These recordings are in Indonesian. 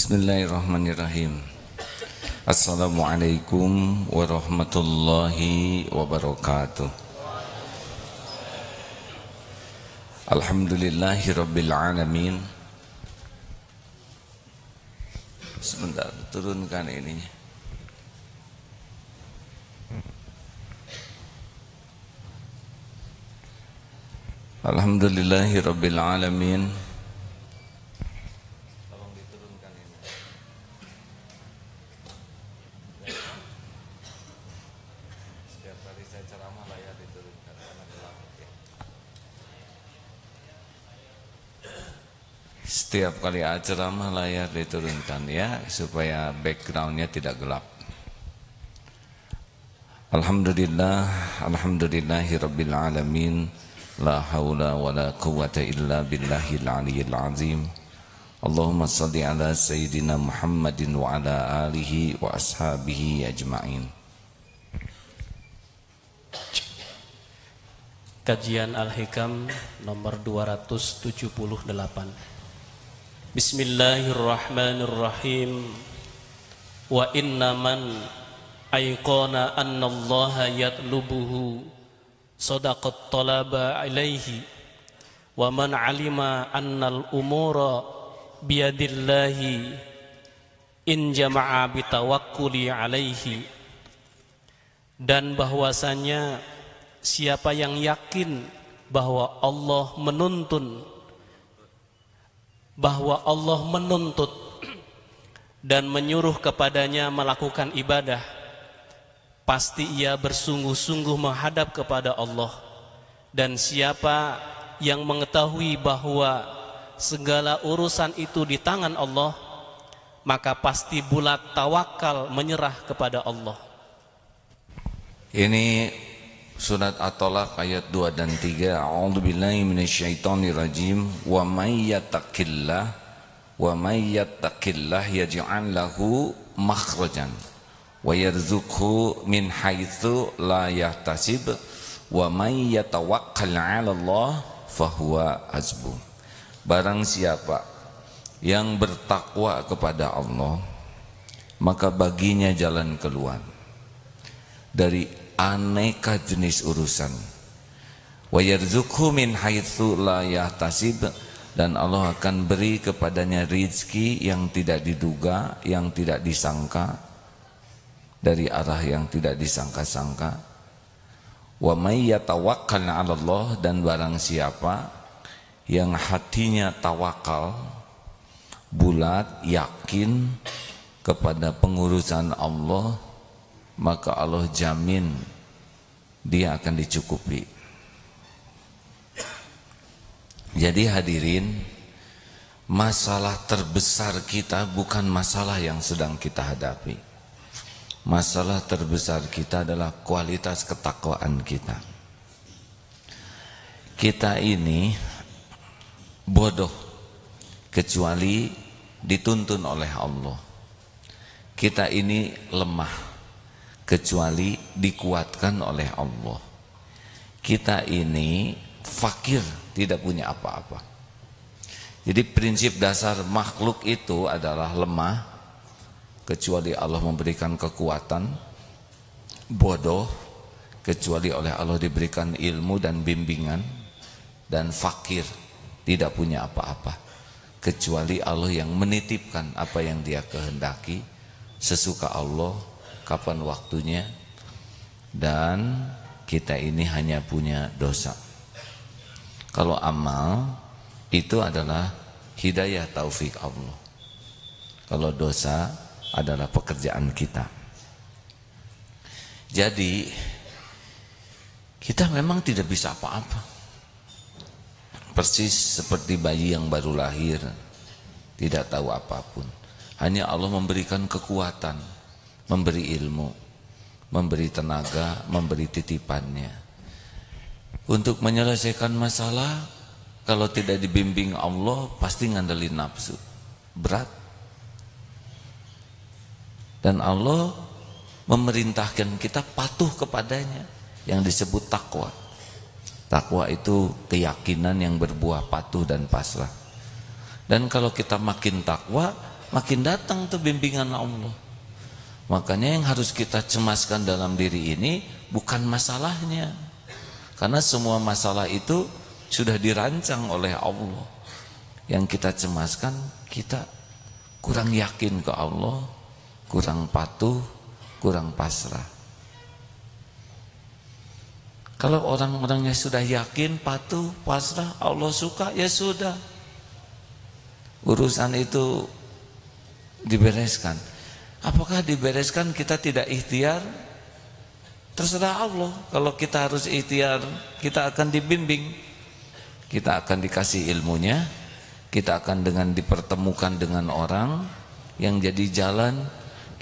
Bismillahirrahmanirrahim. Assalamualaikum warahmatullahi wabarakatuh. Alhamdulillahi rabbil alamin. Sebentar, turunkan ininya. Alhamdulillahi rabbil alamin. Tolong diturunkan ini. Setiap kali saya ceramah layar diturunkan karena gelap ya. Setiap kali ceramah layar diturunkan ya, supaya backgroundnya tidak gelap. Alhamdulillah, alhamdulillahi rabbil alamin. La haula wa la quwwata illa billahil aliyyil azim. Allahumma salli ala sayyidina Muhammadin wa ala alihi wa ashabihi ajma'in. Kajian Al-Hikam nomor 278. Bismillahirrahmanirrahim. Wa innaman ayqana anna Allah yatlubuhu sadaqat talaba alaihi wa man alima annal umura biyadillahi in jama'a bitawakkuli alaihi. Dan bahwasanya siapa yang yakin bahwa Allah menuntut dan menyuruh kepadanya melakukan ibadah, pasti ia bersungguh-sungguh menghadap kepada Allah. Dan siapa yang mengetahui bahwa segala urusan itu di tangan Allah, maka pasti bulat tawakal menyerah kepada Allah. Ini surat At-Talaq ayat 2 dan 3. A'udzubillahi minasyaitonirrajim. Wa may yattaqillah yaj'al lahu makhrajan wa yarzuqhu min haitsu la yahtasib wa may yatawakkal 'ala Allah fahuwa hasbuh. Barang siapa yang bertakwa kepada Allah, maka baginya jalan keluar dari aneka jenis urusan. Wa yarzuqhu min haitsu la yahtasib, dan Allah akan beri kepadanya rizki yang tidak diduga, yang tidak disangka, dari arah yang tidak disangka-sangka. Wa may yatawakkal 'ala Allah, dan barang siapa yang hatinya tawakal, bulat, yakin kepada pengurusan Allah, maka Allah jamin dia akan dicukupi. Jadi hadirin, masalah terbesar kita bukan masalah yang sedang kita hadapi. Masalah terbesar kita adalah kualitas ketakwaan kita. Kita ini bodoh kecuali dituntun oleh Allah. Kita ini lemah kecuali dikuatkan oleh Allah. Kita ini fakir, tidak punya apa-apa. Jadi prinsip dasar makhluk itu adalah lemah kecuali Allah memberikan kekuatan, bodoh kecuali oleh Allah diberikan ilmu dan bimbingan, dan fakir, tidak punya apa-apa kecuali Allah yang menitipkan apa yang dia kehendaki sesuka Allah, kapan waktunya. Dan kita ini hanya punya dosa. Kalau amal itu adalah hidayah taufik Allah, kalau dosa adalah pekerjaan kita. Jadi kita memang tidak bisa apa-apa, persis seperti bayi yang baru lahir, tidak tahu apapun. Hanya Allah memberikan kekuatan, memberi ilmu, memberi tenaga, memberi titipannya. Untuk menyelesaikan masalah, kalau tidak dibimbing Allah, pasti ngandelin nafsu, berat. Dan Allah memerintahkan kita patuh kepadanya, yang disebut takwa. Takwa itu keyakinan yang berbuah patuh dan pasrah. Dan kalau kita makin takwa, makin datang tuh bimbingan Allah. Makanya yang harus kita cemaskan dalam diri ini bukan masalahnya, karena semua masalah itu sudah dirancang oleh Allah. Yang kita cemaskan, kita kurang yakin ke Allah, kurang patuh, kurang pasrah. Kalau orang-orangnya sudah yakin, patuh, pasrah, Allah suka, ya sudah, urusan itu dibereskan. Apakah dibereskan kita tidak ikhtiar? Terserah Allah. Kalau kita harus ikhtiar, kita akan dibimbing, kita akan dikasih ilmunya, kita akan dengan dipertemukan dengan orang yang jadi jalan,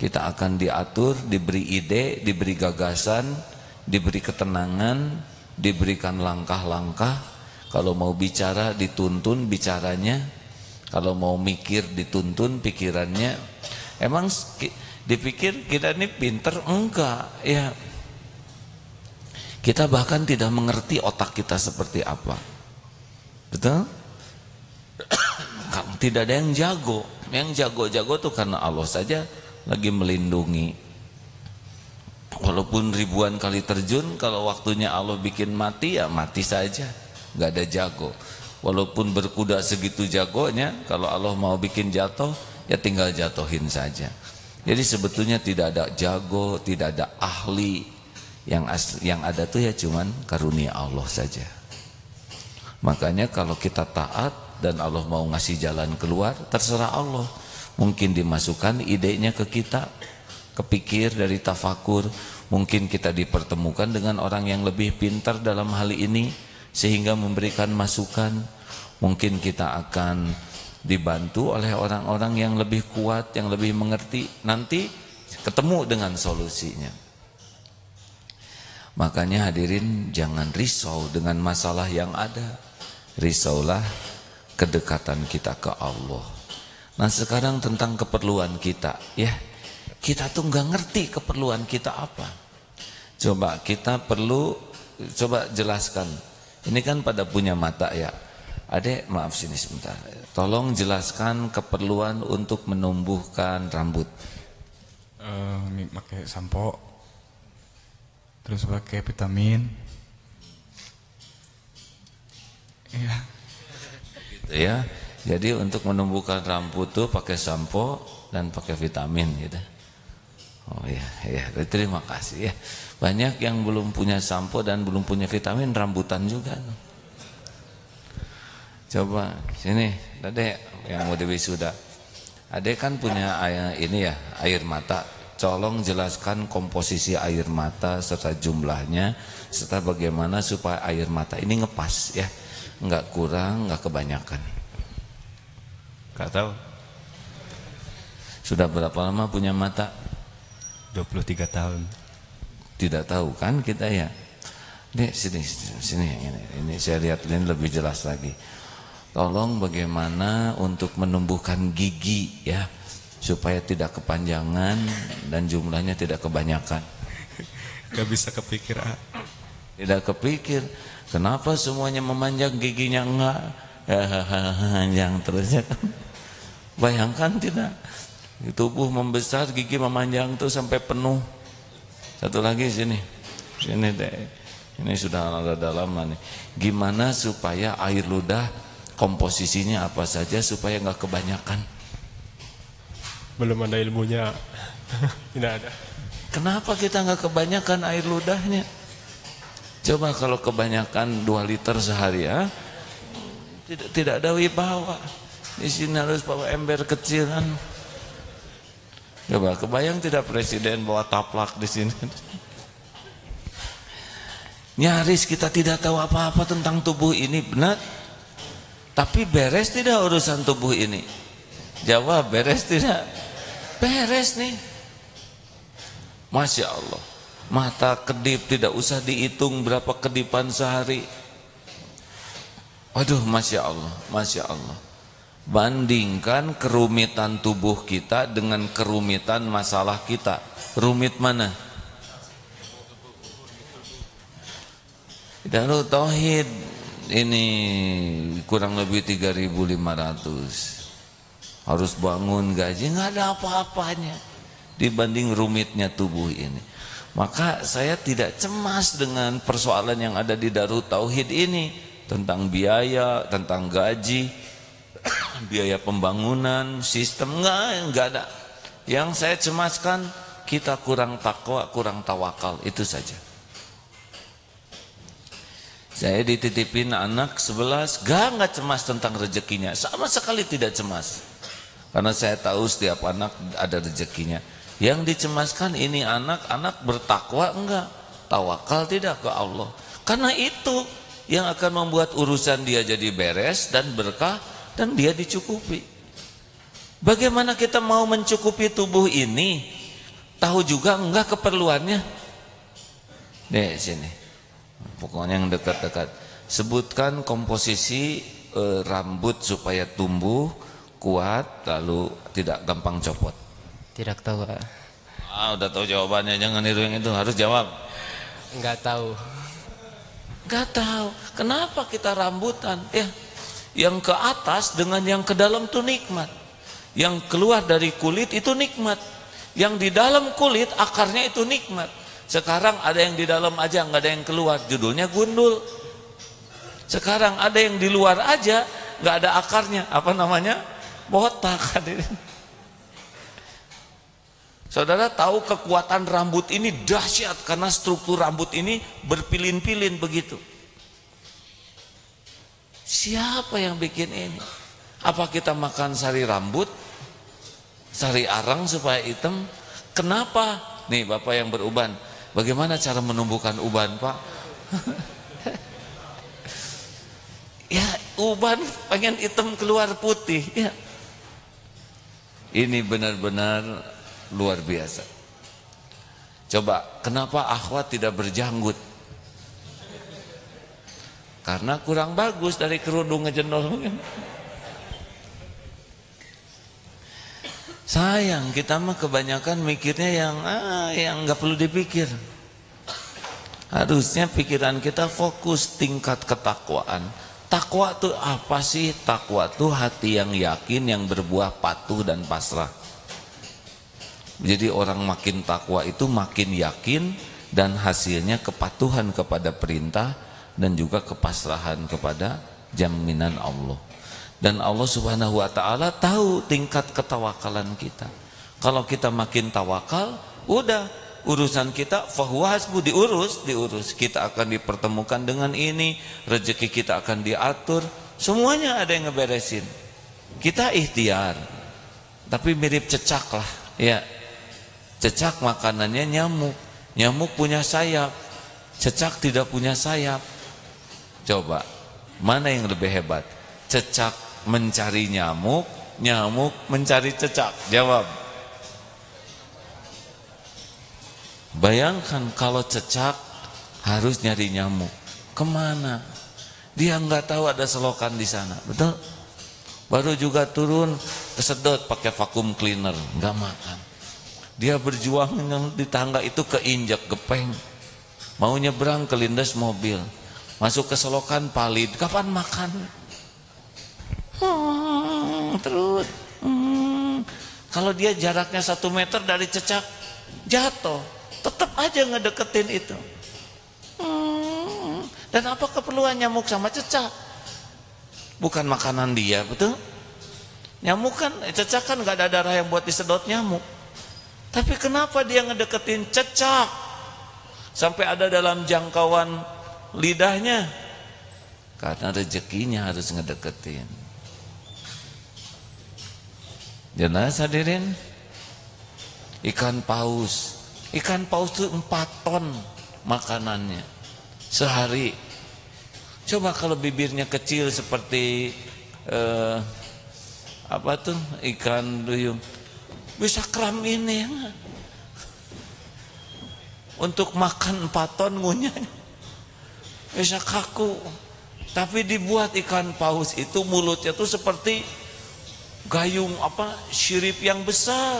kita akan diatur, diberi ide, diberi gagasan, diberi ketenangan, diberikan langkah-langkah. Kalau mau bicara dituntun bicaranya, kalau mau mikir dituntun pikirannya. Emang dipikir kita ini pinter? Enggak ya. Kita bahkan tidak mengerti otak kita seperti apa. Betul? Tidak ada yang jago. Yang jago-jago tuh karena Allah saja lagi melindungi. Walaupun ribuan kali terjun, kalau waktunya Allah bikin mati, ya mati saja, nggak ada jago. Walaupun berkuda segitu jagonya, kalau Allah mau bikin jatuh, ya tinggal jatuhin saja. Jadi sebetulnya tidak ada jago, tidak ada ahli. Yang ada tuh ya cuman karunia Allah saja. Makanya kalau kita taat dan Allah mau ngasih jalan keluar, terserah Allah. Mungkin dimasukkan idenya ke kita, kepikir dari tafakur. Mungkin kita dipertemukan dengan orang yang lebih pintar dalam hal ini sehingga memberikan masukan. Mungkin kita akan dibantu oleh orang-orang yang lebih kuat, yang lebih mengerti. Nanti ketemu dengan solusinya. Makanya hadirin, jangan risau dengan masalah yang ada. Risaulah kedekatan kita ke Allah. Nah sekarang tentang keperluan kita, ya. Kita tuh nggak ngerti keperluan kita apa. Coba kita perlu, coba jelaskan. Ini kan pada punya mata ya. Adek, maaf sini sebentar. Tolong jelaskan keperluan untuk menumbuhkan rambut. Pakai sampo, terus pakai vitamin. Iya. Gitu ya. Jadi untuk menumbuhkan rambut tuh pakai sampo dan pakai vitamin gitu. Oh ya, terima kasih ya. Banyak yang belum punya sampo dan belum punya vitamin, rambutan juga. Coba sini, Adek yang mau diwisuda. Adek kan punya air mata. Tolong jelaskan komposisi air mata serta jumlahnya, serta bagaimana supaya air mata ini ngepas ya, nggak kurang, nggak kebanyakan. Gak tahu. Sudah berapa lama punya mata? 23 tahun. Tidak tahu kan kita ya. Nih sini ini saya lihat ini lebih jelas lagi. Tolong bagaimana untuk menumbuhkan gigi ya, supaya tidak kepanjangan dan jumlahnya tidak kebanyakan. Gak bisa kepikir. Tidak kepikir. Kenapa semuanya memanjang, giginya enggak? Panjang terusnya kan. Bayangkan tidak? Tubuh membesar, gigi memanjang tuh sampai penuh. Satu lagi sini deh. Ini sudah ada dalam nih. Gimana supaya air ludah komposisinya apa saja supaya nggak kebanyakan? Belum ada ilmunya. Tidak ada. Kenapa kita nggak kebanyakan air ludahnya? Coba kalau kebanyakan 2 liter sehari ya, tidak ada wibawa. Di sini harus bawa ember kecil kan. Coba kebayang tidak presiden bawa taplak di sini? Nyaris kita tidak tahu apa-apa tentang tubuh ini, benar? Tapi beres tidak urusan tubuh ini? Jawab, beres tidak? Beres nih. Masya Allah. Mata kedip tidak usah dihitung berapa kedipan sehari. Waduh, Masya Allah, Masya Allah. Bandingkan kerumitan tubuh kita dengan kerumitan masalah kita. Rumit mana? Darul Tauhid ini kurang lebih 3.500. harus bangun gaji, nggak ada apa-apanya dibanding rumitnya tubuh ini. Maka saya tidak cemas dengan persoalan yang ada di Darut Tauhid ini, tentang biaya, tentang gaji, biaya pembangunan, sistem, nggak ada. Yang saya cemaskan kita kurang takwa, kurang tawakal, itu saja. Saya dititipin anak 11, nggak cemas tentang rezekinya, sama sekali tidak cemas. Karena saya tahu setiap anak ada rezekinya. Yang dicemaskan ini anak bertakwa enggak, tawakal tidak ke Allah. Karena itu yang akan membuat urusan dia jadi beres dan berkah dan dia dicukupi. Bagaimana kita mau mencukupi tubuh ini? Tahu juga enggak keperluannya? Nih sini. Pokoknya yang dekat-dekat. Sebutkan komposisi rambut supaya tumbuh kuat lalu tidak gampang copot. Tidak tahu. Udah tahu jawabannya, jangan niru yang itu, harus jawab. Enggak tahu. Enggak tahu. Kenapa kita rambutan? Ya, yang ke atas dengan yang ke dalam itu nikmat. Yang keluar dari kulit itu nikmat. Yang di dalam kulit akarnya itu nikmat. Sekarang ada yang di dalam aja, nggak ada yang keluar, judulnya gundul. Sekarang ada yang di luar aja, nggak ada akarnya, apa namanya? Botak. Saudara tahu kekuatan rambut ini dahsyat karena struktur rambut ini berpilin-pilin begitu. Siapa yang bikin ini? Apa kita makan sari rambut, sari arang supaya hitam? Kenapa? Nih Bapak yang beruban, bagaimana cara menumbuhkan uban, Pak? Ya uban pengen hitam keluar putih. Ya. Ini benar-benar luar biasa. Coba, kenapa akhwat tidak berjanggut? Karena kurang bagus dari kerudung ngejendol. Sayang, kita mah kebanyakan mikirnya yang nggak perlu dipikir. Harusnya pikiran kita fokus tingkat ketakwaan. Takwa itu apa sih? Takwa itu hati yang yakin, yang berbuah patuh dan pasrah. Jadi orang makin takwa itu makin yakin dan hasilnya kepatuhan kepada perintah dan juga kepasrahan kepada jaminan Allah. Dan Allah Subhanahu wa taala tahu tingkat ketawakalan kita. Kalau kita makin tawakal, udah urusan kita fahuwa hasbu, diurus. Kita akan dipertemukan dengan ini, rezeki kita akan diatur, semuanya ada yang ngeberesin. Kita ikhtiar. Tapi mirip cecak lah, ya. Cecak makanannya nyamuk. Nyamuk punya sayap. Cecak tidak punya sayap. Coba, mana yang lebih hebat? Cecak mencari nyamuk, nyamuk mencari cecak. Jawab. Bayangkan kalau cecak harus nyari nyamuk. Kemana? Dia nggak tahu ada selokan di sana. Betul? Baru juga turun kesedot pakai vacuum cleaner, nggak makan. Dia berjuang di tangga itu keinjak gepeng. Mau nyebrang kelindes mobil. Masuk ke selokan palid. Kapan makan? Terus. Kalau dia jaraknya 1 meter dari cecak, jatuh. Tetap aja ngedeketin itu. Dan apa keperluan nyamuk sama cecak? Bukan makanan dia, betul? Nyamuk kan, cecak kan gak ada darah yang buat disedot nyamuk. Tapi kenapa dia ngedeketin cecak sampai ada dalam jangkauan lidahnya? Karena rezekinya harus ngedeketin. Jelas hadirin, ikan paus itu 4 ton makanannya sehari. Coba kalau bibirnya kecil seperti apa tuh, ikan duyung, bisa kram ini ya. Untuk makan 4 ton ngunyahnya bisa kaku. Tapi dibuat ikan paus itu mulutnya tuh seperti gayung sirip yang besar.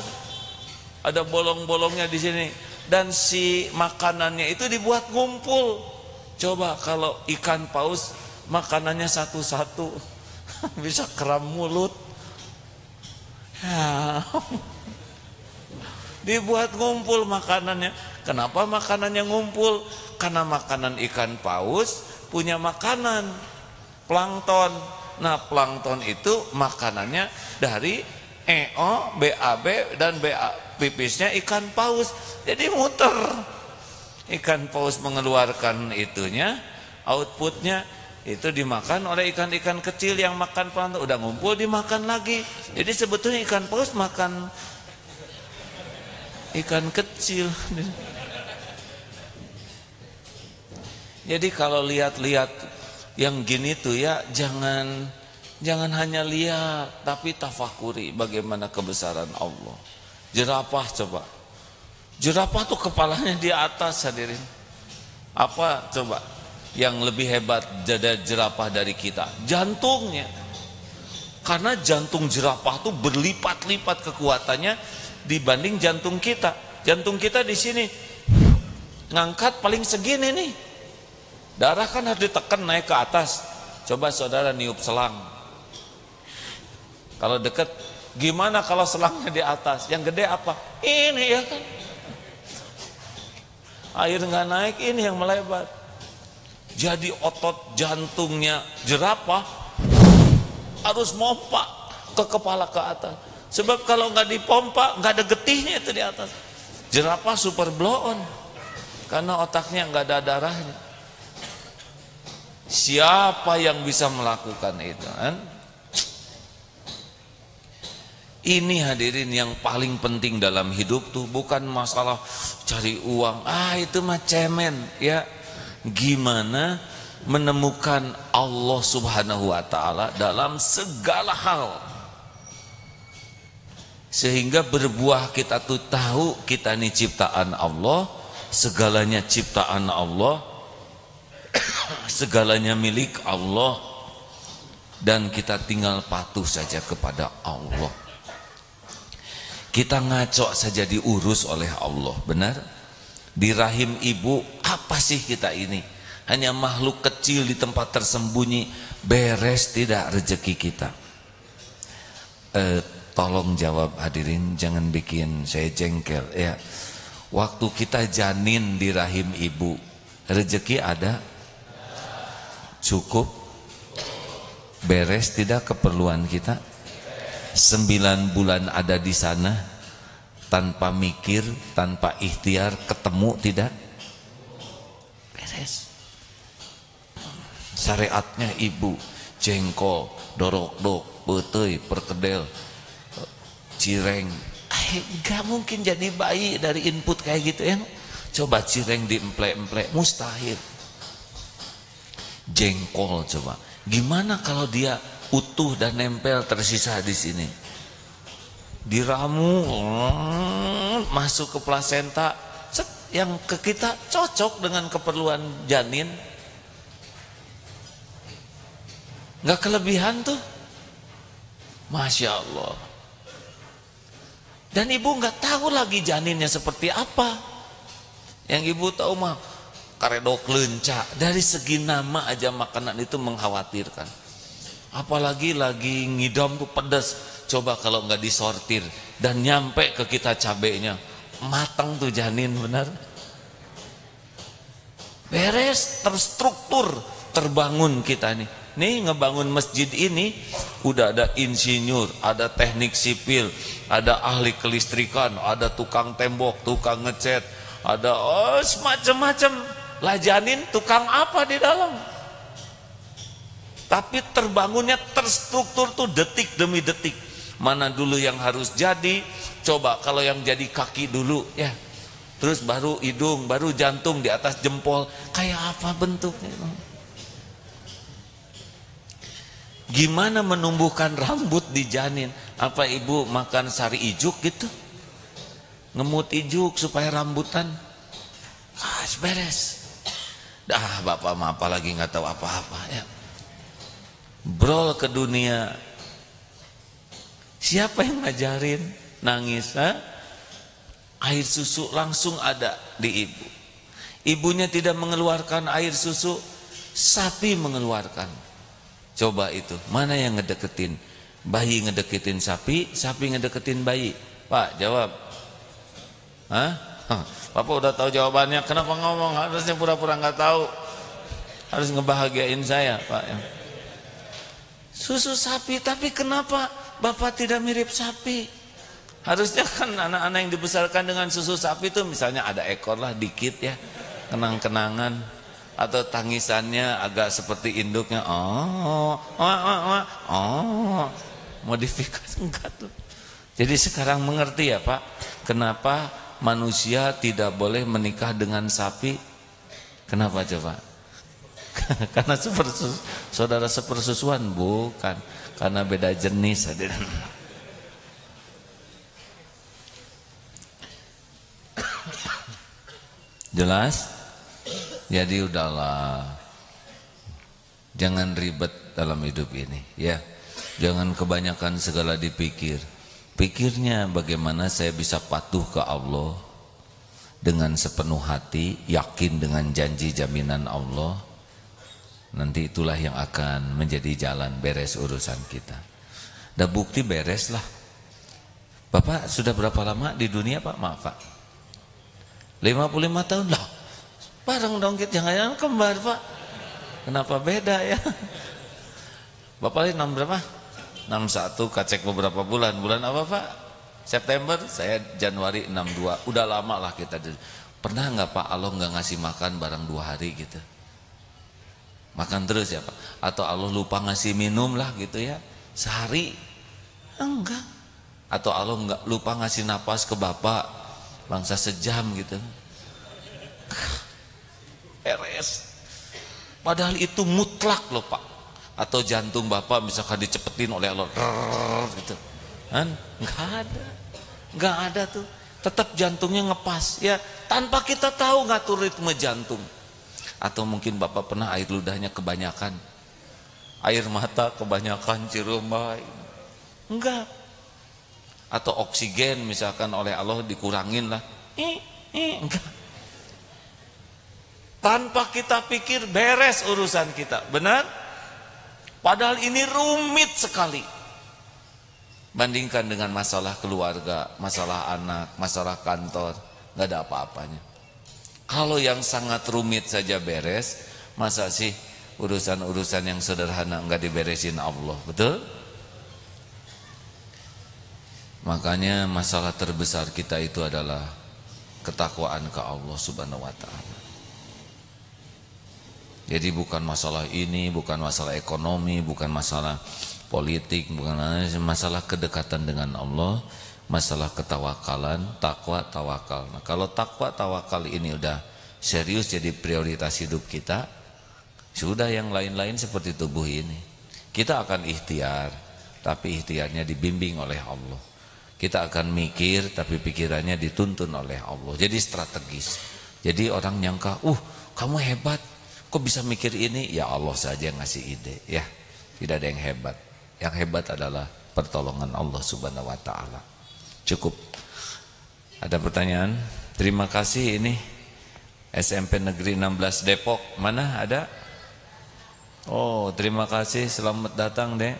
Ada bolong-bolongnya di sini. Dan si makanannya itu dibuat ngumpul. Coba kalau ikan paus makanannya satu-satu bisa kram mulut. Ya. Dibuat ngumpul makanannya. Kenapa makanannya ngumpul? Karena makanan ikan paus punya makanan plankton. Nah, plankton itu makanannya dari EO, BAB dan BA pipisnya ikan paus. Jadi muter. Ikan paus mengeluarkan itunya, outputnya itu dimakan oleh ikan-ikan kecil yang makan plankton. Udah ngumpul dimakan lagi. Jadi sebetulnya ikan paus makan ikan kecil. Jadi kalau lihat-lihat yang gini tuh ya jangan hanya lihat tapi tafakuri bagaimana kebesaran Allah. Jerapah coba. Jerapah tuh kepalanya di atas, hadirin. Apa coba yang lebih hebat jerapah dari kita? Jantungnya. Karena jantung jerapah tuh berlipat-lipat kekuatannya dibanding jantung kita. Jantung kita di sini ngangkat paling segini nih. Darah kan harus ditekan naik ke atas. Coba saudara niup selang. Kalau deket, gimana kalau selangnya di atas? Yang gede apa? Ini ya kan. Air nggak naik, ini yang melebar. Jadi otot jantungnya jerapah harus mompa ke kepala ke atas. Sebab kalau nggak dipompa, nggak ada getihnya itu di atas. Jerapah super blow on karena otaknya nggak ada darahnya. Siapa yang bisa melakukan itu kan? Ini hadirin yang paling penting dalam hidup tuh bukan masalah cari uang. Itu mah cemen ya. Gimana menemukan Allah Subhanahu wa taala dalam segala hal. Sehingga berbuah kita tuh tahu kita ini ciptaan Allah, segalanya ciptaan Allah, segalanya milik Allah, dan kita tinggal patuh saja kepada Allah. Kita ngaco saja diurus oleh Allah, benar? Di rahim ibu, apa sih kita ini? Hanya makhluk kecil di tempat tersembunyi, beres tidak rezeki kita? Tolong jawab hadirin, jangan bikin saya jengkel ya. Waktu kita janin di rahim ibu, rezeki ada? Cukup? Beres tidak keperluan kita? 9 bulan ada di sana tanpa mikir, tanpa ikhtiar, ketemu tidak? Beres. Syariatnya ibu, jengkol, dorok-dok, beteuy, perkedel, cireng. Gak mungkin jadi bayi dari input kayak gitu ya. Coba cireng diemplek-emplek, mustahil. Jengkol coba. Gimana kalau dia utuh dan nempel tersisa di sini? Diramu, masuk ke plasenta, yang ke kita cocok dengan keperluan janin. Nggak kelebihan tuh, Masya Allah. Dan ibu nggak tahu lagi janinnya seperti apa. Yang ibu tahu mah karedok leunca. Dari segi nama aja makanan itu mengkhawatirkan. Apalagi lagi ngidam tuh pedas. Coba kalau nggak disortir dan nyampe ke kita cabenya, matang tuh janin, benar? Beres, terstruktur, terbangun kita nih. Nih ngebangun masjid ini udah ada insinyur, ada teknik sipil, ada ahli kelistrikan, ada tukang tembok, tukang ngecat, ada semacam-macam. Lah janin tukang apa di dalam? Tapi terbangunnya terstruktur tuh detik demi detik. Mana dulu yang harus jadi? Coba kalau yang jadi kaki dulu ya. Terus baru hidung, baru jantung di atas jempol. Kayak apa bentuknya? Gimana menumbuhkan rambut di janin? Apa ibu makan sari ijuk gitu? Ngemut ijuk supaya rambutan? Beres. Dah bapak mah apalagi nggak tahu apa-apa ya. Brol ke dunia. Siapa yang ngajarin? Nangis, ha? Air susu langsung ada di ibu. Ibunya tidak mengeluarkan air susu, sapi mengeluarkan. Coba itu, mana yang ngedeketin? Bayi ngedeketin sapi, sapi ngedeketin bayi. Pak, jawab. Hah? Bapak udah tahu jawabannya, kenapa ngomong? Harusnya pura-pura nggak tahu. Harus ngebahagiain saya, Pak. Susu sapi, tapi kenapa Bapak tidak mirip sapi? Harusnya kan anak-anak yang dibesarkan dengan susu sapi itu misalnya ada ekor lah dikit ya, kenang-kenangan, atau tangisannya agak seperti induknya. Modifikasi enggak tuh. Jadi sekarang mengerti ya Pak, kenapa manusia tidak boleh menikah dengan sapi? Kenapa coba? Karena saudara sepersusuan? Bukan, karena beda jenis. Jelas? Jadi udahlah, jangan ribet dalam hidup ini ya. Jangan kebanyakan segala dipikir. Pikirnya bagaimana saya bisa patuh ke Allah dengan sepenuh hati, yakin dengan janji jaminan Allah. Nanti itulah yang akan menjadi jalan beres urusan kita. Dah bukti beres lah. Bapak sudah berapa lama di dunia Pak? Maaf Pak, 55 tahun lah. Bareng dong kita, jangan kembar Pak. Kenapa beda ya? Bapak ini 6 berapa? 61, kacek beberapa bulan. Bulan apa Pak? September, saya Januari 62. Udah lama lah kita. Pernah nggak Pak Allah nggak ngasih makan barang 2 hari gitu? Makan terus ya Pak? Atau Allah lupa ngasih minum lah gitu ya? Sehari? Enggak. Atau Allah nggak lupa ngasih napas ke Bapak bangsa sejam gitu? Beres. Padahal itu mutlak loh Pak. Atau jantung Bapak misalkan dicepetin oleh Allah gitu kan? Nggak ada tuh. Tetap jantungnya ngepas ya, tanpa kita tahu ngatur ritme jantung. Atau mungkin Bapak pernah air ludahnya kebanyakan, air mata kebanyakan cirumbai, enggak. Atau oksigen misalkan oleh Allah dikurangin lah, enggak. Tanpa kita pikir beres urusan kita, benar? Padahal ini rumit sekali. Bandingkan dengan masalah keluarga, masalah anak, masalah kantor, nggak ada apa-apanya. Kalau yang sangat rumit saja beres, masa sih urusan-urusan yang sederhana nggak diberesin Allah, betul? Makanya masalah terbesar kita itu adalah ketakwaan ke Allah Subhanahu wa Ta'ala. Jadi bukan masalah ini, bukan masalah ekonomi, bukan masalah politik, bukan masalah kedekatan dengan Allah, masalah ketawakalan, takwa, tawakal. Nah, kalau takwa, tawakal ini udah serius jadi prioritas hidup kita, sudah yang lain-lain seperti tubuh ini. Kita akan ikhtiar, tapi ikhtiarnya dibimbing oleh Allah. Kita akan mikir, tapi pikirannya dituntun oleh Allah. Jadi strategis. Jadi orang nyangka, kamu hebat. Kok bisa mikir ini? Ya Allah saja yang ngasih ide ya. Tidak ada yang hebat. Yang hebat adalah pertolongan Allah Subhanahu wa Ta'ala. Cukup. Ada pertanyaan? Terima kasih. Ini SMP Negeri 16 Depok. Mana ada? Oh, terima kasih. Selamat datang Dek.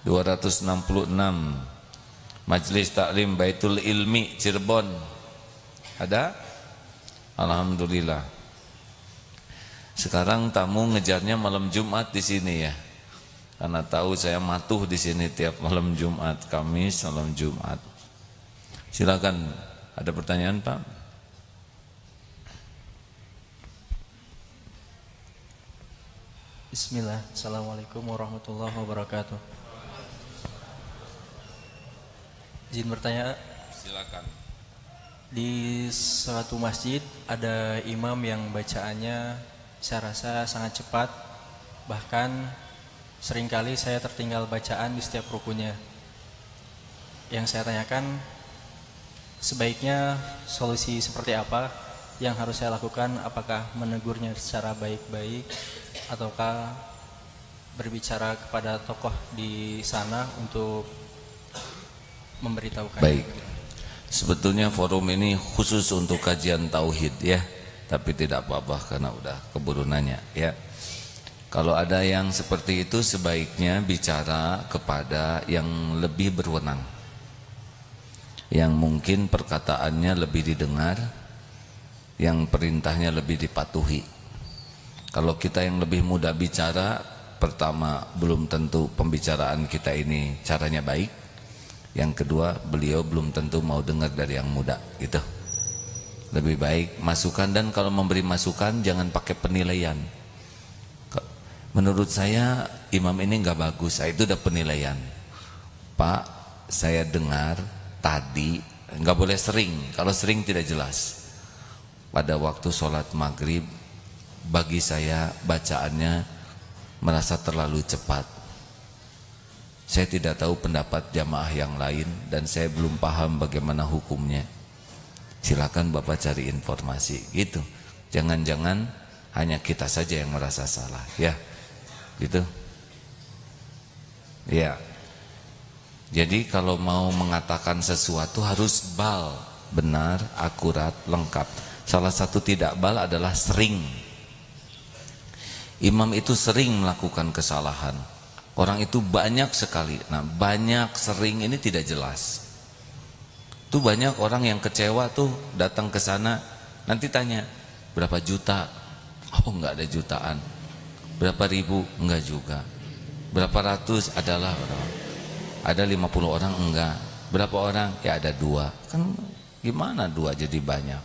266 Majelis Taklim Baitul Ilmi Cirebon. Ada? Alhamdulillah. Sekarang tamu ngejarnya malam Jumat di sini ya. Karena tahu saya matuh di sini tiap malam Jumat, Kamis, malam Jumat. Silakan, ada pertanyaan Pak? Bismillah, Assalamualaikum warahmatullahi wabarakatuh. Izin bertanya. Silakan. Di suatu masjid ada imam yang bacaannya saya rasa sangat cepat, bahkan seringkali saya tertinggal bacaan di setiap rukunya. Yang saya tanyakan, sebaiknya solusi seperti apa yang harus saya lakukan? Apakah menegurnya secara baik-baik ataukah berbicara kepada tokoh di sana untuk memberitahukan? Baik. Sebetulnya forum ini khusus untuk kajian tauhid ya. Tapi tidak apa-apa karena udah keburu nanya ya. Kalau ada yang seperti itu sebaiknya bicara kepada yang lebih berwenang, yang mungkin perkataannya lebih didengar, yang perintahnya lebih dipatuhi. Kalau kita yang lebih muda bicara, pertama belum tentu pembicaraan kita ini caranya baik. Yang kedua, beliau belum tentu mau dengar dari yang muda, gitu. Lebih baik masukan, dan kalau memberi masukan jangan pakai penilaian. Menurut saya imam ini nggak bagus, itu udah penilaian. Pak, saya dengar tadi, nggak boleh sering. Kalau sering tidak jelas. Pada waktu sholat maghrib, bagi saya bacaannya merasa terlalu cepat. Saya tidak tahu pendapat jamaah yang lain dan saya belum paham bagaimana hukumnya. Silakan Bapak cari informasi, gitu. Jangan-jangan hanya kita saja yang merasa salah, ya. Gitu. Ya. Jadi kalau mau mengatakan sesuatu harus bal, benar, akurat, lengkap. Salah satu tidak bal adalah sering. Imam itu sering melakukan kesalahan. Orang itu banyak sekali. Nah, banyak, sering ini tidak jelas. Tuh banyak orang yang kecewa tuh datang ke sana, nanti tanya, berapa juta? Oh, enggak ada jutaan. Berapa ribu? Enggak juga. Berapa ratus? Adalah berapa? Ada 50 orang? Enggak. Berapa orang? Ya ada 2. Kan gimana 2 jadi banyak?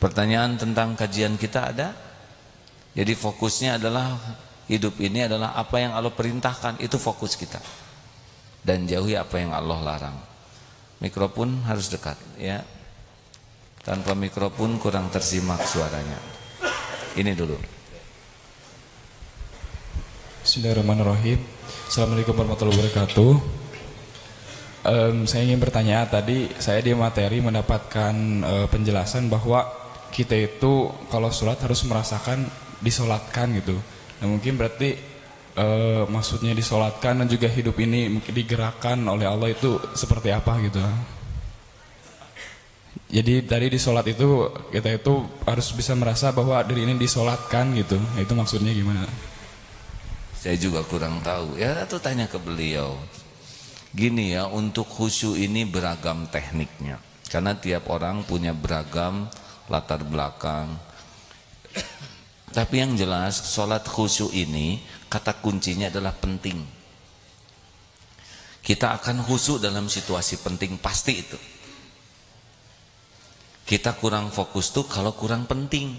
Pertanyaan tentang kajian kita ada? Jadi fokusnya adalah hidup ini adalah apa yang Allah perintahkan, itu fokus kita. Dan jauhi apa yang Allah larang. Mikrofon harus dekat, ya. Tanpa mikrofon kurang tersimak suaranya. Ini dulu. Bismillahirrahmanirrahim. Assalamualaikum warahmatullahi wabarakatuh. Saya ingin bertanya, tadi saya di materi mendapatkan penjelasan bahwa kita itu kalau sholat harus merasakan disolatkan gitu. Nah, mungkin berarti maksudnya disolatkan dan juga hidup ini digerakkan oleh Allah itu seperti apa gitu. Jadi tadi di sholat itu kita itu harus bisa merasa bahwa diri ini disolatkan gitu. Nah, itu maksudnya gimana? Saya juga kurang tahu, ya, atau tanya ke beliau. Gini ya, untuk khusyuk ini beragam tekniknya. Karena tiap orang punya beragam latar belakang. Tapi yang jelas, sholat khusyuk ini kata kuncinya adalah penting. Kita akan khusyuk dalam situasi penting, pasti itu. Kita kurang fokus tuh kalau kurang penting.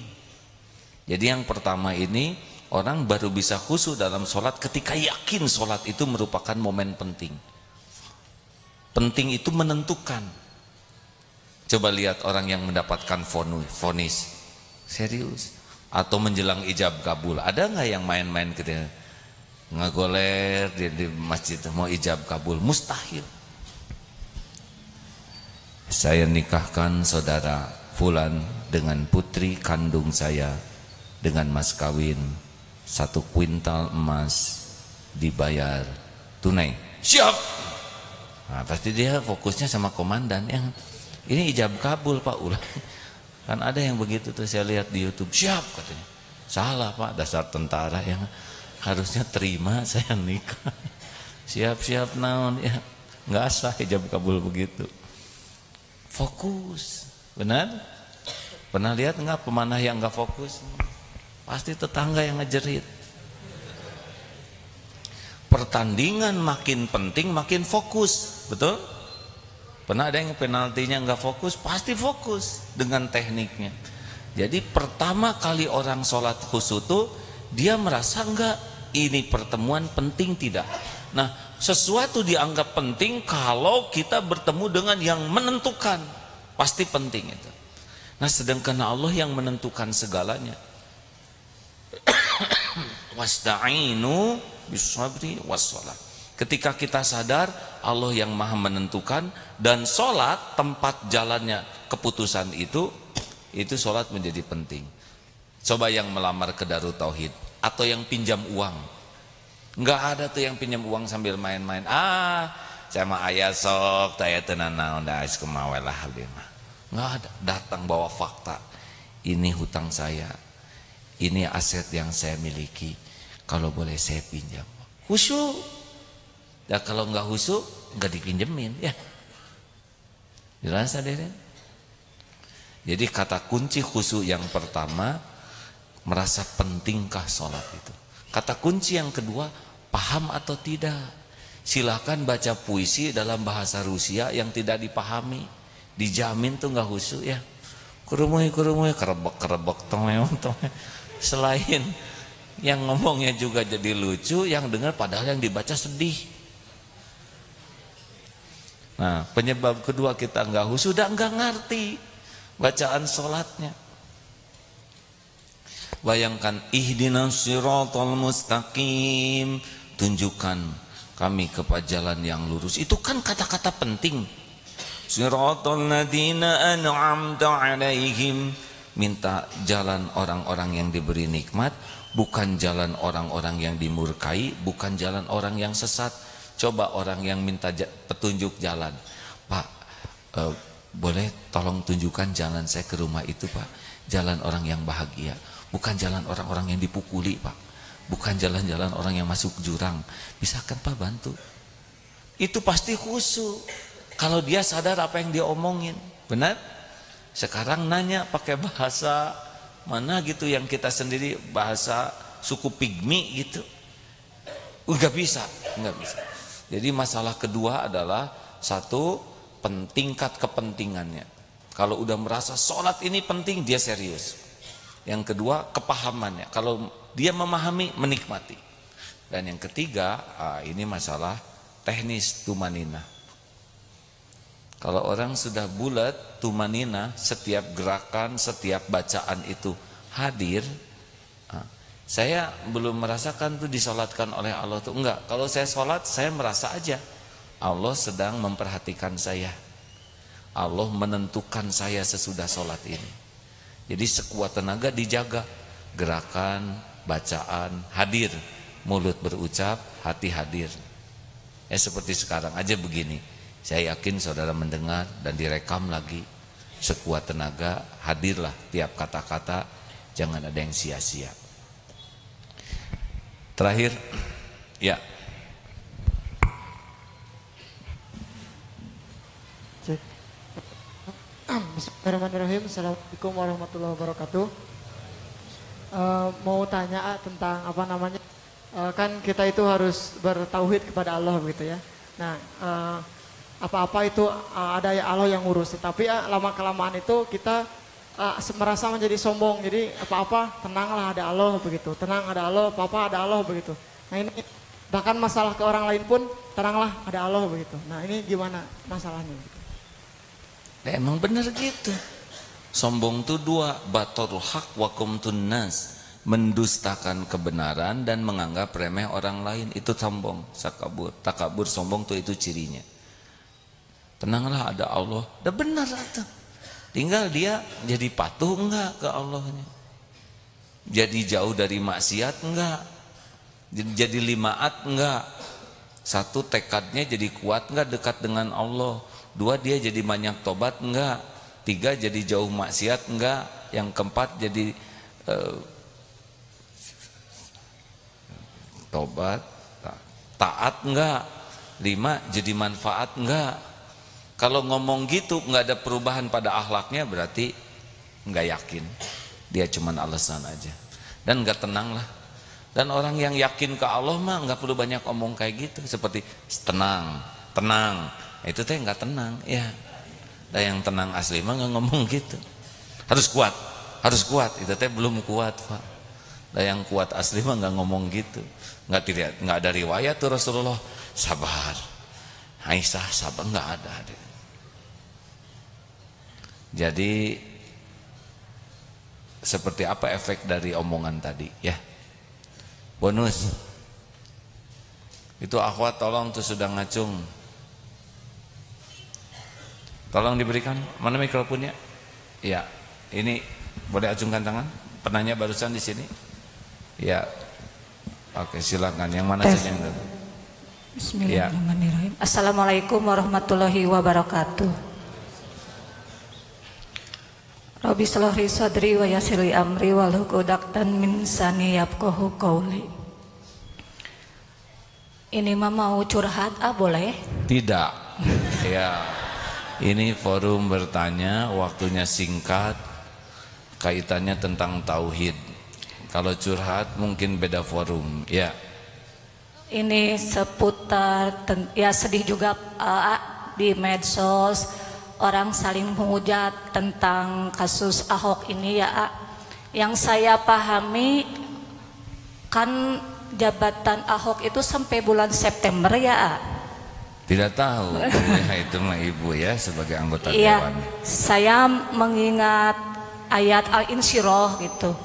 Jadi yang pertama ini, orang baru bisa khusyuk dalam sholat ketika yakin sholat itu merupakan momen penting. Penting itu menentukan. Coba lihat orang yang mendapatkan vonis, serius. Atau menjelang ijab kabul, ada nggak yang main-main gitu, ngagoler di masjid mau ijab kabul? Mustahil. Saya nikahkan saudara Fulan dengan putri kandung saya dengan mas kawin 1 kuintal emas dibayar tunai. Siap. Nah, pasti dia fokusnya sama komandan yang ini ijab kabul Pak ulang. Kan ada yang begitu tuh saya lihat di YouTube. Siap katanya. Salah Pak, dasar tentara yang harusnya terima saya nikah. Siap-siap naon ya. Enggak sah ijab kabul begitu. Fokus. Benar? Pernah lihat enggak pemanah yang enggak fokus? Pasti tetangga yang ngejerit. Pertandingan makin penting makin fokus. Betul? Pernah ada yang penaltinya nggak fokus, pasti fokus dengan tekniknya. Jadi pertama kali orang sholat khusyuk tuh dia merasa enggak ini pertemuan penting tidak. Nah, sesuatu dianggap penting kalau kita bertemu dengan yang menentukan, pasti penting itu. Nah, sedangkan Allah yang menentukan segalanya. Wasta'inu bis-sabri was-shalah. Ketika kita sadar Allah yang maha menentukan dan sholat tempat jalannya keputusan itu sholat menjadi penting. Coba yang melamar ke Darut Tauhid atau yang pinjam uang, nggak ada tuh yang pinjam uang sambil main-main. Saya mah ayah sok, saya tenan naon dah kemawel lah, nggak ada. Datang bawa fakta, ini hutang saya, Ini aset yang saya miliki, kalau boleh saya pinjam. Khusyuk. Ya kalau nggak khusyuk nggak dipinjemin ya. Jelas hadirin? Jadi kata kunci khusyuk yang pertama, merasa pentingkah sholat itu. Kata kunci yang kedua, paham atau tidak. Silahkan baca puisi dalam bahasa Rusia yang tidak dipahami, dijamin tuh nggak khusyuk ya. Kurumuy kerebek tong. Selain yang ngomongnya juga jadi lucu, yang dengar padahal yang dibaca sedih. Nah, penyebab kedua kita nggak khusyuk, udah nggak ngerti bacaan sholatnya. Bayangkan, ihdinas siratal mustaqim, tunjukkan kami kepada jalan yang lurus. Itu kan kata-kata penting. Siratal ladzina an'amta 'alaihim, minta jalan orang-orang yang diberi nikmat, bukan jalan orang-orang yang dimurkai, bukan jalan orang yang sesat. Coba orang yang minta petunjuk jalan, Pak, boleh tolong tunjukkan jalan saya ke rumah itu, Pak. Jalan orang yang bahagia, bukan jalan orang-orang yang dipukuli, Pak. Bukan jalan-jalan orang yang masuk jurang. Bisakah Pak bantu? Itu pasti khusyuk kalau dia sadar apa yang dia omongin. Benar? Sekarang nanya pakai bahasa mana gitu yang kita sendiri, bahasa suku pigmi gitu. Enggak bisa. Jadi masalah kedua adalah satu, tingkat kepentingannya. Kalau udah merasa sholat ini penting, dia serius. Yang kedua, kepahamannya. Kalau dia memahami, menikmati. Dan yang ketiga, ini masalah teknis tumanina. Kalau orang sudah bulat tumanina, setiap gerakan, setiap bacaan itu hadir. Saya belum merasakan tuh disolatkan oleh Allah tuh, enggak. Kalau saya sholat, saya merasa aja Allah sedang memperhatikan saya. Allah menentukan saya sesudah sholat ini. Jadi sekuat tenaga dijaga. Gerakan, bacaan, hadir. Mulut berucap, hati hadir. Seperti sekarang aja begini. Saya yakin saudara mendengar dan direkam lagi. Sekuat tenaga, hadirlah tiap kata-kata. Jangan ada yang sia-sia. Terakhir, ya. Bismillahirrahmanirrahim. Assalamualaikum warahmatullahi wabarakatuh. Mau tanya tentang apa namanya? Kan kita itu harus bertauhid kepada Allah begitu ya. Nah, apa-apa itu ada ya Allah yang ngurus. Tapi lama kelamaan itu kita merasa menjadi sombong. Jadi apa-apa tenanglah ada Allah begitu. Tenang ada Allah, apa-apa ada Allah begitu. Nah ini bahkan masalah ke orang lain pun tenanglah ada Allah begitu. Nah ini gimana masalahnya? Emang bener gitu. Sombong itu dua, batorul haq wa qumtun nas, mendustakan kebenaran dan menganggap remeh orang lain. Itu sombong, sakabur, takabur, sombong tuh itu cirinya. Tenanglah ada Allah, udah benar itu. Tinggal dia jadi patuh enggak ke Allahnya, jadi jauh dari maksiat enggak, jadi limaat enggak. Satu, tekadnya jadi kuat enggak dekat dengan Allah. Dua, dia jadi banyak tobat enggak. Tiga, jadi jauh maksiat enggak. Yang keempat, jadi tobat, taat enggak. Lima, jadi manfaat enggak. Kalau ngomong gitu enggak ada perubahan pada akhlaknya, berarti enggak yakin. Dia cuman alasan aja. Dan enggak tenang lah. Dan orang yang yakin ke Allah mah enggak perlu banyak omong kayak gitu. Seperti tenang, tenang. Itu teh enggak tenang ya. Dan yang tenang asli mah enggak ngomong gitu. Harus kuat, harus kuat. Itu teh belum kuat, Pak. Dan yang kuat asli mah enggak ngomong gitu. Enggak ada riwayat tuh Rasulullah sabar, Aisyah sabar, enggak ada. Jadi seperti apa efek dari omongan tadi ya? Bonus. Itu akhwat tolong tuh sudah ngacung. Tolong diberikan, mana mikrofonnya? Ya, ini boleh acungkan tangan. Penanya barusan di sini. Ya, oke silakan. Yang mana saja yang datang? Bismillahirrahmanirrahim. Assalamualaikum warahmatullahi wabarakatuh. Rabbi shrah li sadri wa yassir li amri wahlul 'uqdatam min lisani yafqahu qawli. Ini mah mau curhat, boleh? Tidak. Ya. Ini forum bertanya, waktunya singkat, kaitannya tentang tauhid. Kalau curhat mungkin beda forum, ya. Ini seputar ya sedih juga di medsos orang saling menghujat tentang kasus Ahok ini ya. Yang saya pahami kan jabatan Ahok itu sampai bulan September ya. Tidak tahu, ya, itu mah ibu ya sebagai anggota iya, dewan. Saya mengingat ayat Al-Insyirah gitu.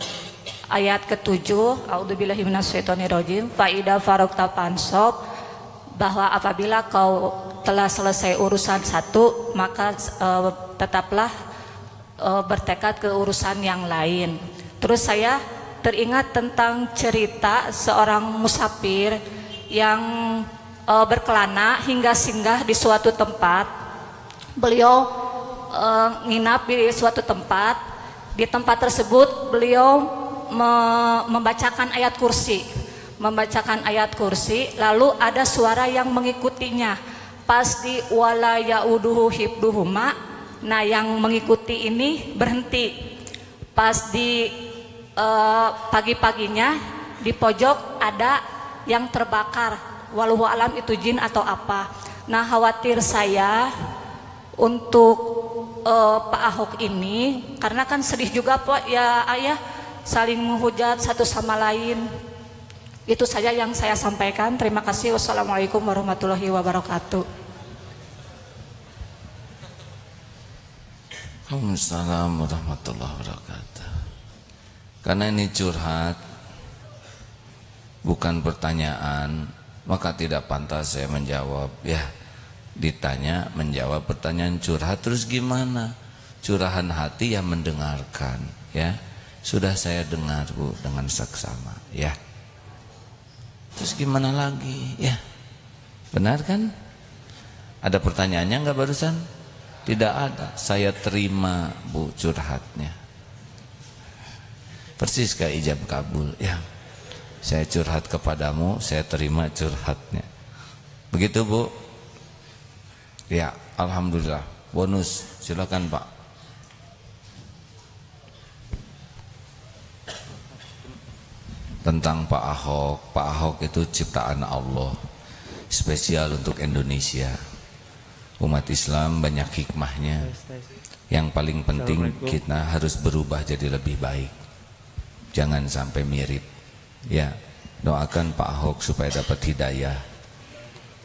Ayat ke-7, A'udzubillahi minasyaitonirrajim, fa idza faragta fansab, bahwa apabila kau telah selesai urusan satu, maka tetaplah bertekad ke urusan yang lain. Terus saya teringat tentang cerita seorang musafir yang berkelana hingga singgah di suatu tempat. Beliau nginap di suatu tempat. Di tempat tersebut beliau membacakan ayat kursi. Lalu ada suara yang mengikutinya. Pas di wala yauduhu hibduhuma. Nah, yang mengikuti ini berhenti. Pas di pagi-paginya di pojok ada yang terbakar. Walau alam itu jin atau apa. Nah, khawatir saya untuk Pak Ahok ini, karena kan sedih juga Pak ya ayah saling menghujat satu sama lain. Itu saja yang saya sampaikan. Terima kasih. Wassalamualaikum warahmatullahi wabarakatuh. Waalaikumsalam warahmatullahi wabarakatuh. Karena ini curhat, bukan pertanyaan, maka tidak pantas saya menjawab. Ya, ditanya menjawab pertanyaan curhat, terus gimana? Curahan hati yang mendengarkan, ya. Sudah saya dengar Bu dengan seksama, ya. Terus gimana lagi, ya? Benar kan? Ada pertanyaannya enggak barusan? Tidak ada. Saya terima Bu curhatnya. Persis kayak ijab kabul, ya. Saya curhat kepadamu, saya terima curhatnya. Begitu Bu? Ya, alhamdulillah. Bonus, silakan Pak. Tentang Pak Ahok. Pak Ahok itu ciptaan Allah, spesial untuk Indonesia. Umat Islam banyak hikmahnya. Yang paling penting kita harus berubah jadi lebih baik. Jangan sampai mirip. Ya, doakan Pak Ahok supaya dapat hidayah,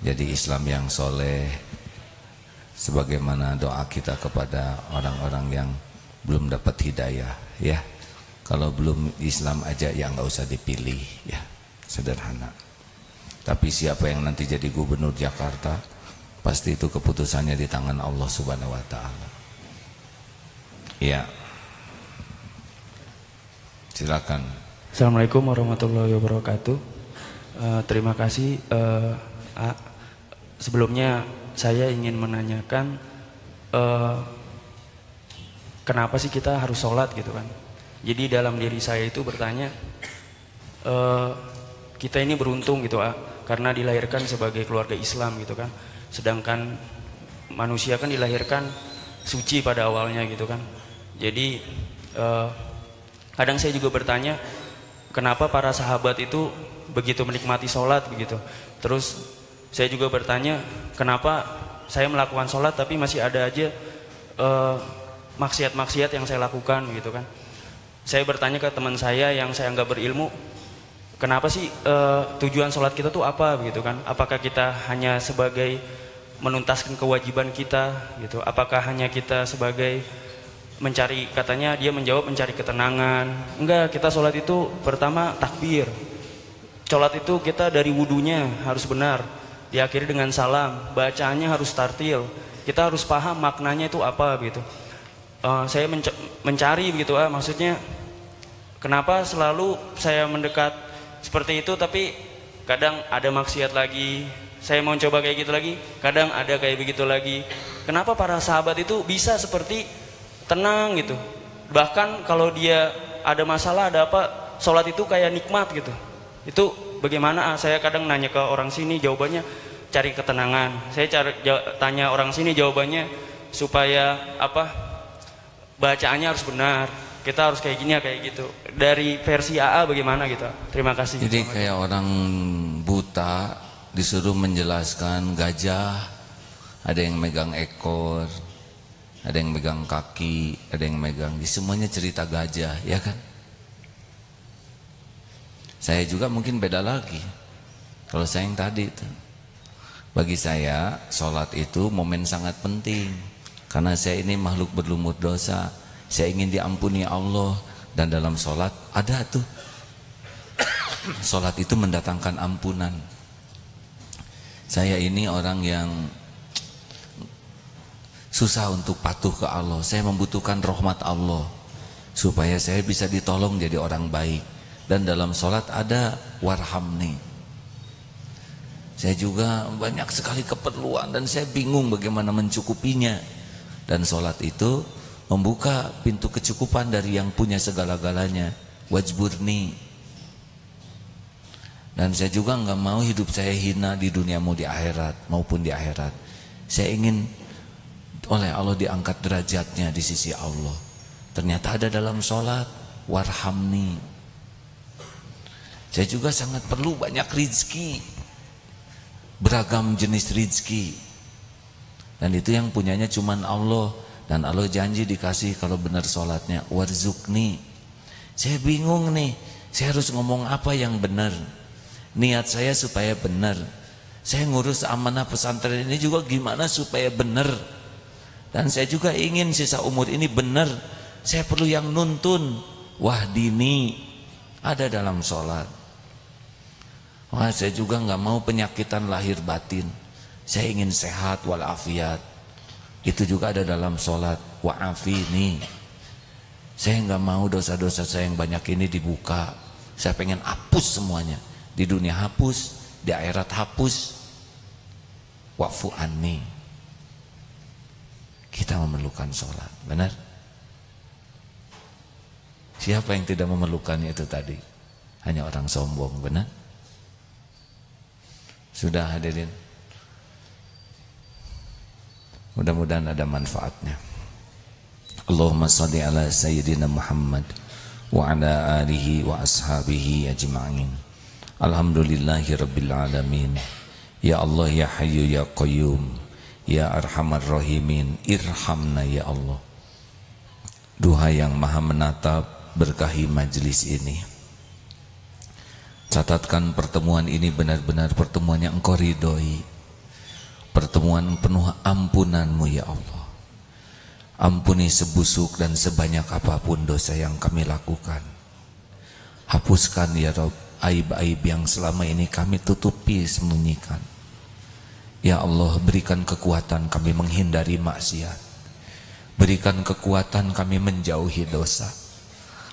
jadi Islam yang soleh, sebagaimana doa kita kepada orang-orang yang belum dapat hidayah. Ya, kalau belum Islam aja ya nggak usah dipilih, ya, sederhana. Tapi siapa yang nanti jadi gubernur Jakarta, pasti itu keputusannya di tangan Allah Subhanahu Wa Taala. Ya, silakan. Assalamualaikum warahmatullahi wabarakatuh. Terima kasih. Sebelumnya saya ingin menanyakan kenapa sih kita harus sholat gitu kan? Jadi dalam diri saya itu bertanya, kita ini beruntung gitu karena dilahirkan sebagai keluarga Islam gitu kan. Sedangkan manusia kan dilahirkan suci pada awalnya gitu kan. Jadi kadang saya juga bertanya, kenapa para sahabat itu begitu menikmati sholat begitu. Terus saya juga bertanya, kenapa saya melakukan sholat tapi masih ada aja maksiat-maksiat yang saya lakukan gitu kan. Saya bertanya ke teman saya yang saya anggap berilmu, kenapa sih tujuan sholat kita tuh apa begitu kan. Apakah kita hanya sebagai menuntaskan kewajiban kita gitu. Apakah hanya kita sebagai mencari, katanya dia menjawab mencari ketenangan. Enggak, kita sholat itu pertama takbir. Sholat itu kita dari wudunya harus benar, diakhiri dengan salam, bacaannya harus tartil. Kita harus paham maknanya itu apa gitu. Saya mencari begitu, maksudnya kenapa selalu saya mendekat seperti itu tapi kadang ada maksiat lagi. Saya mau coba kayak gitu lagi, kadang ada kayak begitu lagi. Kenapa para sahabat itu bisa seperti tenang gitu, Bahkan kalau dia ada masalah, ada apa, sholat itu kayak nikmat gitu. Itu bagaimana? Saya kadang nanya ke orang sini, jawabannya cari ketenangan. Saya tanya orang sini, jawabannya supaya apa, bacaannya harus benar. Kita harus kayak gini ya, kayak gitu. Dari versi AA bagaimana gitu? Terima kasih. Jadi kayak orang buta disuruh menjelaskan gajah, ada yang megang ekor, ada yang megang kaki, ada yang megang, semuanya cerita gajah, ya kan? Saya juga mungkin beda lagi. Kalau saya yang tadi itu, bagi saya sholat itu momen sangat penting. Karena saya ini makhluk berlumut dosa, saya ingin diampuni Allah. Dan dalam sholat ada tuh, sholat itu mendatangkan ampunan. Saya ini orang yang susah untuk patuh ke Allah. Saya membutuhkan rahmat Allah supaya saya bisa ditolong jadi orang baik. Dan dalam sholat ada warhamni. Saya juga banyak sekali keperluan dan saya bingung bagaimana mencukupinya. Dan sholat itu membuka pintu kecukupan dari yang punya segala-galanya. Wajburni. Dan saya juga nggak mau hidup saya hina di dunia mau di akhirat maupun di akhirat. Saya ingin oleh Allah diangkat derajatnya di sisi Allah. Ternyata ada dalam sholat warhamni. Saya juga sangat perlu banyak rizki, beragam jenis rizki. Dan itu yang punyanya cuman Allah. Dan Allah janji dikasih kalau benar sholatnya. Warzukni. Saya bingung nih, saya harus ngomong apa yang benar. Niat saya supaya benar. Saya ngurus amanah pesantren ini juga gimana supaya benar. Dan saya juga ingin sisa umur ini benar. Saya perlu yang nuntun. Wahdini. Ada dalam sholat. Wah, saya juga nggak mau penyakitan lahir batin. Saya ingin sehat walafiat. Itu juga ada dalam sholat. Wa'afini. Saya nggak mau dosa-dosa saya yang banyak ini dibuka. Saya pengen hapus semuanya. Di dunia hapus, di akhirat hapus. Wa'fu anni. Kita memerlukan sholat, benar? Siapa yang tidak memerlukannya itu tadi? Hanya orang sombong, benar? Sudah hadirin. Mudah-mudahan ada manfaatnya. Allahumma salli ala Sayyidina Muhammad wa ala alihi wa ashabihi ajma'in. Alhamdulillahi Rabbil Alamin. Ya Allah, ya Hayyu, ya Qayyum, ya Arhamar Rahimin, irhamna ya Allah. Duha yang maha menatap, berkahi majlis ini. Catatkan pertemuan ini benar-benar pertemuan yang Engkau ridhoi. Pertemuan penuh ampunanmu ya Allah. Ampuni sebusuk dan sebanyak apapun dosa yang kami lakukan. Hapuskan ya Rabb aib-aib yang selama ini kami tutupi, sembunyikan. Ya Allah, berikan kekuatan kami menghindari maksiat. Berikan kekuatan kami menjauhi dosa.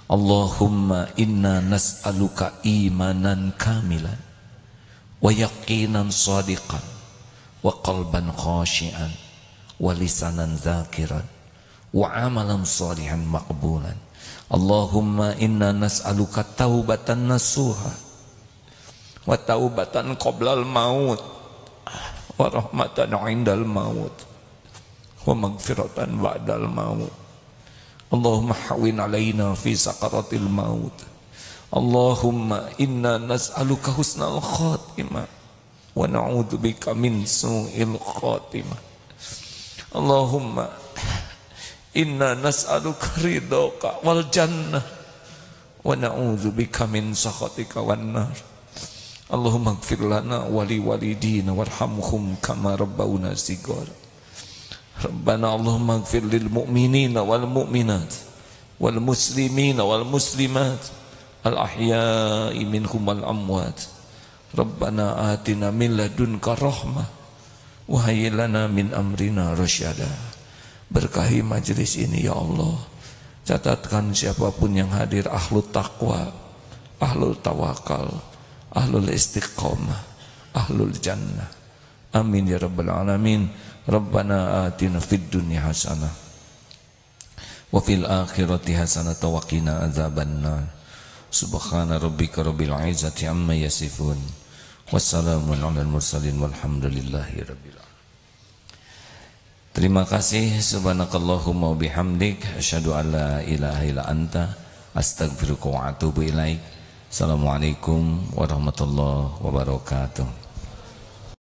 Allahumma inna nas'aluka imanan kamilan wa yaqinan sadiqan wa qalban khashian wa lisanan zakiran wa amalan salihan maqbulan. Allahumma inna nas'aluka taubatan nasuha wa taubatan qoblal maut wa rahmatan indal maut wa magfiratan ba'dal maut. Allahumma hawin alaina fi sakaratil maut. Allahumma inna nas'aluka husnal khatimah wa na'udzubika min su'il khatimah. Allahumma inna nas'aluka ridhaka wal jannah wa na'udzubika min sakhatika wan nar. Allahumma ighfir lana wa li walidina warhamhum kama rabbawna shighara. Rabbana Allahumma ighfir lil mu'minina wal mu'minat wal muslimina wal muslimat al ahya'i minhum wal amwat. Rabbana atina min ladunka rahmah wa hayyi lana min amrina rasyada. Berkahi majlis ini ya Allah. Catatkan siapapun yang hadir ahlul taqwa, ahlul tawakal, ahlul istiqamah, ahlul jannah. Amin ya rabbal alamin. Rabbana atina fid dunya hasanah wa fil akhirati hasanatan wa qina adzabannar. Subhana rabbika rabbil izzati amma yasifun. Wassalamun alal mursalin walhamdulillahi rabbil alamin. Terima kasih. Subhanakallahumma wa bihamdik asyhadu an la ilaha illa anta astaghfiruka wa atubu ilaik. Assalamualaikum warahmatullahi wabarakatuh.